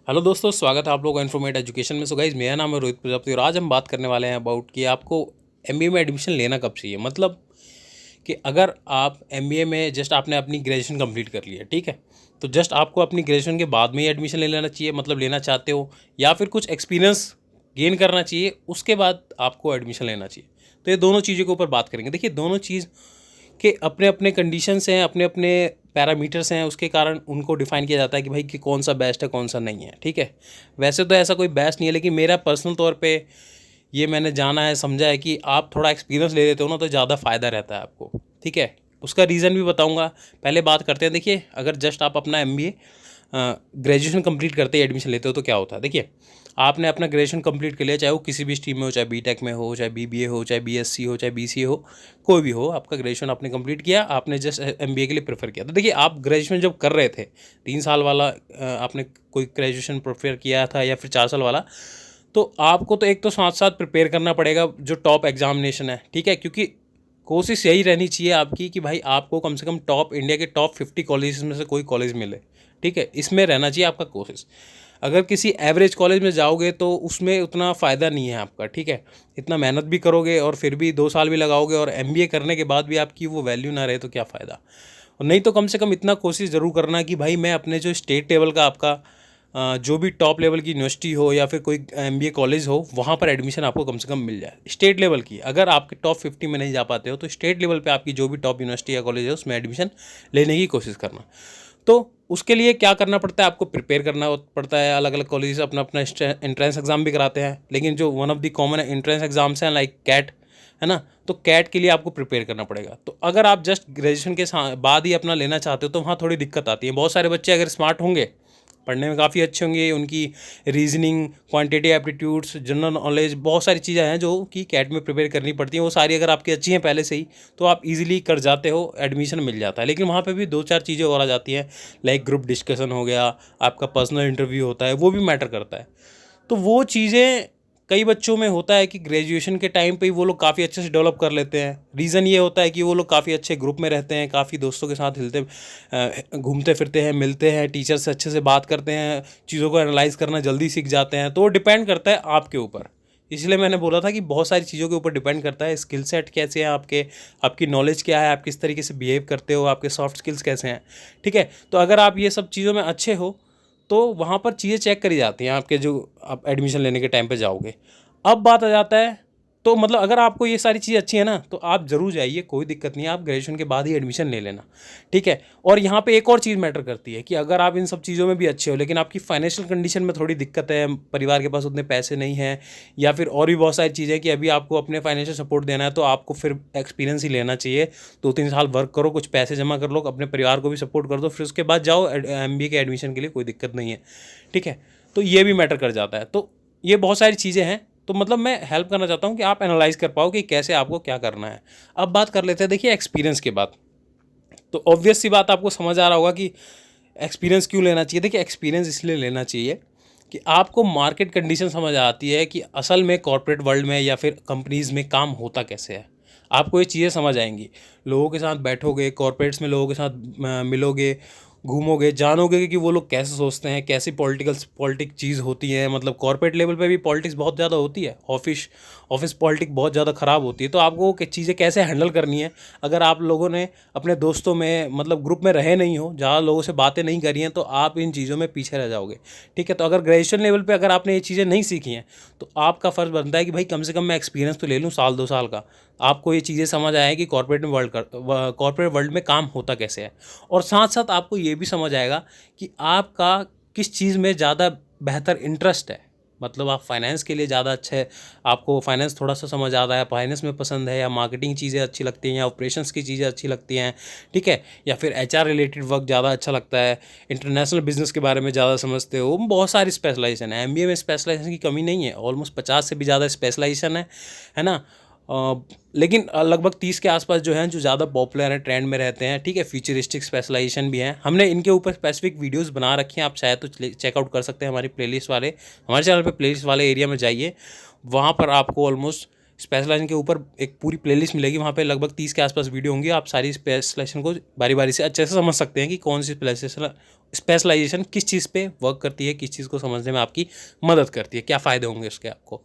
Hello दोस्तों, स्वागत है आप लोगों का इन्फॉर्मेट एजुकेशन में। सो गाइस, मेरा नाम है रोहित प्रजापति और आज हम बात करने वाले हैं अबाउट कि आपको एमबीए में एडमिशन लेना कब चाहिए। मतलब कि अगर आप एमबीए में जस्ट आपने अपनी ग्रेजुएशन कंप्लीट कर लिया, ठीक है, तो जस्ट आपको अपनी ग्रेजुएशन के बाद में ही एडमिशन ले लेना चाहिए, मतलब लेना चाहते हो, या फिर कुछ एक्सपीरियंस गेन करना चाहिए, उसके बाद आपको एडमिशन लेना चाहिए। तो ये दोनों चीज़ों के ऊपर बात करेंगे। देखिए, दोनों चीज़ के अपने अपने कंडीशंस हैं, अपने अपने पैरामीटर्स हैं, उसके कारण उनको डिफाइन किया जाता है कि भाई कि कौन सा बेस्ट है कौन सा नहीं है। ठीक है, वैसे तो ऐसा कोई बेस्ट नहीं है, लेकिन मेरा पर्सनल तौर पे ये मैंने जाना है, समझा है कि आप थोड़ा एक्सपीरियंस ले लेते हो ना तो ज़्यादा फ़ायदा रहता है आपको। ठीक है, उसका रीज़न भी बताऊंगा। पहले बात करते हैं। देखिए, अगर जस्ट आप अपना एमबीए ग्रेजुएशन कंप्लीट करते ही एडमिशन लेते हो तो क्या होता है। देखिए, आपने अपना ग्रेजुएशन कंप्लीट कर लिया, चाहे वो किसी भी स्ट्रीम में हो, चाहे बीटेक में हो, चाहे बीबीए हो, चाहे बीएससी हो, चाहे बीसीए हो, कोई भी हो, आपका ग्रेजुएशन आपने कंप्लीट किया, आपने जस्ट एमबीए के लिए प्रेफर किया। तो देखिए, आप ग्रेजुएशन जब कर रहे थे 3 साल वाला, आपने कोई ग्रेजुएशन प्रेफर किया था या फिर 4 साल वाला, तो आपको तो एक तो साथ साथ प्रिपेयर करना पड़ेगा जो टॉप एग्जामिनेशन है। ठीक है, क्योंकि कोशिश यही रहनी चाहिए आपकी कि भाई आपको कम से कम टॉप इंडिया के टॉप 50 कॉलेज में से कोई कॉलेज मिले। ठीक है, इसमें रहना चाहिए आपका कोशिश। अगर किसी एवरेज कॉलेज में जाओगे तो उसमें उतना फ़ायदा नहीं है आपका। ठीक है, इतना मेहनत भी करोगे और फिर भी 2 साल भी लगाओगे और एमबीए करने के बाद भी आपकी वो वैल्यू ना रहे तो क्या फ़ायदा। और नहीं तो कम से कम इतना कोशिश ज़रूर करना कि भाई मैं अपने जो स्टेट लेवल का आपका जो भी टॉप लेवल की यूनिवर्सिटी हो या फिर कोई एमबीए कॉलेज हो, वहाँ पर एडमिशन आपको कम से कम मिल जाए स्टेट लेवल की। अगर आपके टॉप 50 में नहीं जा पाते हो तो स्टेट लेवल पे आपकी जो भी टॉप यूनिवर्सिटी या कॉलेज है उसमें एडमिशन लेने की कोशिश करना। तो उसके लिए क्या करना पड़ता है, आपको प्रिपेयर करना पड़ता है। अलग अलग कॉलेज अपना अपना एंट्रेंस एग्जाम भी कराते हैं, लेकिन जो one of the common entrance exams हैं लाइक कैट, है ना, तो कैट के लिए आपको प्रिपेयर करना पड़ेगा। तो अगर आप जस्ट ग्रेजुएशन के बाद ही अपना लेना चाहते हो तो वहाँ थोड़ी दिक्कत आती है। बहुत सारे बच्चे अगर स्मार्ट होंगे, पढ़ने में काफ़ी अच्छे होंगे, उनकी reasoning, quantity aptitudes, general knowledge, बहुत सारी चीज़ें हैं जो कि कैट में प्रिपेयर करनी पड़ती हैं, वो सारी अगर आपकी अच्छी हैं पहले से ही तो आप इजीली कर जाते हो, एडमिशन मिल जाता है। लेकिन वहाँ पे भी 2-4 चीज़ें और आ जाती हैं, लाइक ग्रुप डिस्कशन हो गया, आपका पर्सनल इंटरव्यू होता है, वो भी मैटर करता है। तो वो चीज़ें कई बच्चों में होता है कि ग्रेजुएशन के टाइम पे ही वो लोग काफ़ी अच्छे से डेवलप कर लेते हैं। रीज़न ये होता है कि वो लोग काफ़ी अच्छे ग्रुप में रहते हैं, काफ़ी दोस्तों के साथ हिलते घूमते फिरते हैं, मिलते हैं, टीचर से अच्छे से बात करते हैं, चीज़ों को एनालाइज करना जल्दी सीख जाते हैं। तो वो डिपेंड करता है आपके ऊपर। इसलिए मैंने बोला था कि बहुत सारी चीज़ों के ऊपर डिपेंड करता है। स्किल सेट कैसे हैं आपके, आपकी नॉलेज क्या है, आप किस तरीके से बिहेव करते हो, आपके सॉफ्ट स्किल्स कैसे हैं। ठीक है, तो अगर आप ये सब चीज़ों में अच्छे हो तो वहाँ पर चीज़ें चेक करी जाती हैं आपके, जो आप एडमिशन लेने के टाइम पे जाओगे। अब बात आ जाता है, तो मतलब अगर आपको ये सारी चीज़ें अच्छी है ना तो आप ज़रूर जाइए, कोई दिक्कत नहीं है, आप ग्रेजुएशन के बाद ही एडमिशन ले लेना। ठीक है, और यहाँ पे एक और चीज़ मैटर करती है कि अगर आप इन सब चीज़ों में भी अच्छे हो लेकिन आपकी फाइनेंशियल कंडीशन में थोड़ी दिक्कत है, परिवार के पास उतने पैसे नहीं हैं, या फिर और भी बहुत सारी चीज़ें कि अभी आपको अपने फाइनेंशियल सपोर्ट देना है, तो आपको फिर एक्सपीरियंस ही लेना चाहिए। 2-3 साल वर्क करो, कुछ पैसे जमा कर लो, अपने परिवार को भी सपोर्ट कर दो, फिर उसके बाद जाओ एमबीए के एडमिशन के लिए, कोई दिक्कत नहीं है। ठीक है, तो ये भी मैटर कर जाता है। तो ये बहुत सारी चीज़ें हैं, तो मतलब मैं हेल्प करना चाहता हूँ कि आप एनालाइज कर पाओ कि कैसे आपको क्या करना है। अब बात कर लेते हैं, देखिए, एक्सपीरियंस के बाद। तो ऑब्वियस सी बात, आपको समझ आ रहा होगा कि एक्सपीरियंस क्यों लेना चाहिए। देखिए, एक्सपीरियंस इसलिए लेना चाहिए कि आपको मार्केट कंडीशन समझ आती है कि असल में कॉर्पोरेट वर्ल्ड में या फिर कंपनीज़ में काम होता कैसे है। आपको ये चीज़ें समझ आएंगी, लोगों के साथ बैठोगे, कॉर्पोरेट्स में लोगों के साथ मिलोगे, घूमोगे, जानोगे कि वो लोग कैसे सोचते हैं, कैसी पॉलिटिक चीज़ होती है। मतलब कॉर्पोरेट लेवल पे भी पॉलिटिक्स बहुत ज़्यादा होती है, ऑफिस पॉलिटिक्स बहुत ज़्यादा ख़राब होती है। तो आपको चीज़ें कैसे हैंडल करनी है, अगर आप लोगों ने अपने दोस्तों में मतलब ग्रुप में रहे नहीं हो, ज़्यादा लोगों से बातें नहीं करी हैं, तो आप इन चीज़ों में पीछे रह जाओगे। ठीक है, तो अगर ग्रेजुएशन लेवल पे अगर आपने ये चीज़ें नहीं सीखी हैं तो आपका फ़र्ज़ बनता है कि भाई कम से कम मैं एक्सपीरियंस तो ले लूँ, 1-2 साल का। आपको ये चीज़ें समझ आए कि कॉर्पोरेट वर्ल्ड में काम होता कैसे है, और साथ साथ आपको ये भी समझ आएगा कि आपका किस चीज़ में ज़्यादा बेहतर इंटरेस्ट है। मतलब आप फाइनेंस के लिए ज़्यादा अच्छा है, आपको फाइनेंस थोड़ा सा समझ आता है, फाइनेंस में पसंद है, या मार्केटिंग चीज़ें अच्छी लगती हैं, या ऑपरेशंस की चीज़ें अच्छी लगती हैं। ठीक है, या फिर एचआर रिलेटेड वर्क ज़्यादा अच्छा लगता है, इंटरनेशनल बिजनेस के बारे में ज़्यादा समझते हो। बहुत सारी स्पेशलाइजेशन है, एमबीए में स्पेशलाइजेशन की कमी नहीं है, ऑलमोस्ट 50 से भी ज़्यादा स्पेशलाइजेशन है ना। लेकिन लगभग 30 के आसपास जो हैं, जो ज़्यादा पॉपुलर हैं, ट्रेंड में रहते हैं। ठीक है, फ्यूचरिस्टिक स्पेशलाइजेशन भी हैं, हमने इनके ऊपर स्पेसिफिक वीडियोस बना रखे हैं, आप चाहे तो चेकआउट कर सकते हैं हमारी प्लेलिस्ट वाले, हमारे चैनल पे प्लेलिस्ट वाले एरिया में जाइए, वहाँ पर आपको ऑलमोस्ट स्पेशलाइजेशन के ऊपर एक पूरी प्लेलिस्ट मिलेगी। वहाँ पे लगभग 30 के आसपास वीडियो होंगी, आप सारी स्पेशलाइजेशन को बारी बारी से अच्छे से समझ सकते हैं कि कौन सी स्पेशलाइजेशन स्पेशलाइजेशन किस चीज़ पे वर्क करती है, किस चीज़ को समझने में आपकी मदद करती है, क्या फ़ायदे होंगे उसके आपको।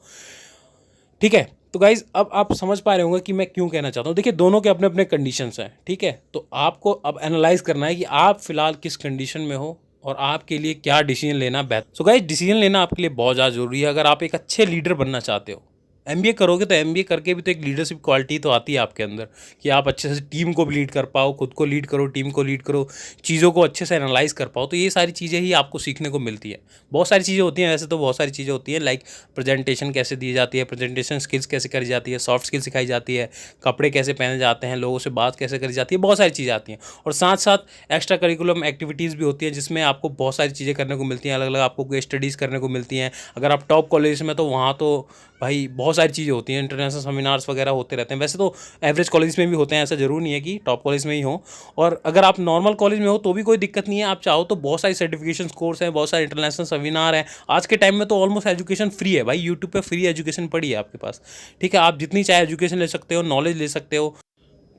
ठीक है, तो गाइज़ अब आप समझ पा रहे होंगे कि मैं क्यों कहना चाहता हूँ। देखिए दोनों के अपने अपने कंडीशंस हैं, ठीक है। तो आपको अब एनालाइज़ करना है कि आप फ़िलहाल किस कंडीशन में हो और आपके लिए क्या डिसीजन लेना बेहतर। सो गाइज़ डिसीजन लेना आपके लिए बहुत ज़्यादा ज़रूरी है अगर आप एक अच्छे लीडर बनना चाहते हो। एमबीए करोगे तो एमबीए करके भी तो एक लीडरशिप क्वालिटी तो आती है आपके अंदर कि आप अच्छे से टीम को भी लीड कर पाओ, खुद को लीड करो, टीम को लीड करो, चीज़ों को अच्छे से एनालाइज कर पाओ। तो ये सारी चीज़ें ही आपको सीखने को मिलती है। बहुत सारी चीज़ें होती हैं, वैसे तो बहुत सारी चीज़ें होती हैं, लाइक प्रेजेंटेशन कैसे दी जाती है, प्रेजेंटेशन स्किल्स कैसे करी जाती है, सॉफ्ट स्किल सिखाई जाती है, कपड़े कैसे पहने जाते हैं, लोगों से बात कैसे करी जाती है, बहुत सारी चीज़ें आती हैं। और साथ साथ एक्स्ट्रा करिकुलम एक्टिविटीज़ भी होती हैं जिसमें आपको बहुत सारी चीज़ें करने को मिलती हैं, अलग अलग आपको स्टडीज़ करने को मिलती हैं। अगर आप टॉप कॉलेज में तो वहाँ तो भाई बहुत सारी चीज़ें होती हैं, इंटरनेशनल सेमिनार्स वगैरह होते रहते हैं। वैसे तो एवरेज कॉलेज में भी होते हैं, ऐसा ज़रूर नहीं है कि टॉप कॉलेज में ही हो। और अगर आप नॉर्मल कॉलेज में हो तो भी कोई दिक्कत नहीं है, आप चाहो तो बहुत सारी सर्टिफिकेशन कोर्स हैं, बहुत सारे इंटरनेशनल सेमिनार हैं। आज के टाइम में तो ऑलमोस्ट एजुकेशन फ्री है भाई, यूट्यूब पे फ्री एजुकेशन पड़ी है आपके पास, ठीक है। आप जितनी चाहे एजुकेशन ले सकते हो, नॉलेज ले सकते हो।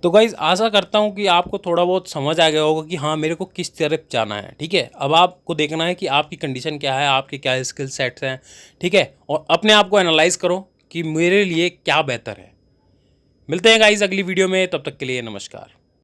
तो गाइज़ आशा करता हूँ कि आपको थोड़ा बहुत समझ आ गया होगा कि हाँ मेरे को किस तरफ जाना है, ठीक है। अब आपको देखना है कि आपकी कंडीशन क्या है, आपके क्या स्किल सेट्स हैं, ठीक है। और अपने आप को एनालाइज करो कि मेरे लिए क्या बेहतर है। मिलते हैं गाइज़ अगली वीडियो में, तब तक के लिए नमस्कार।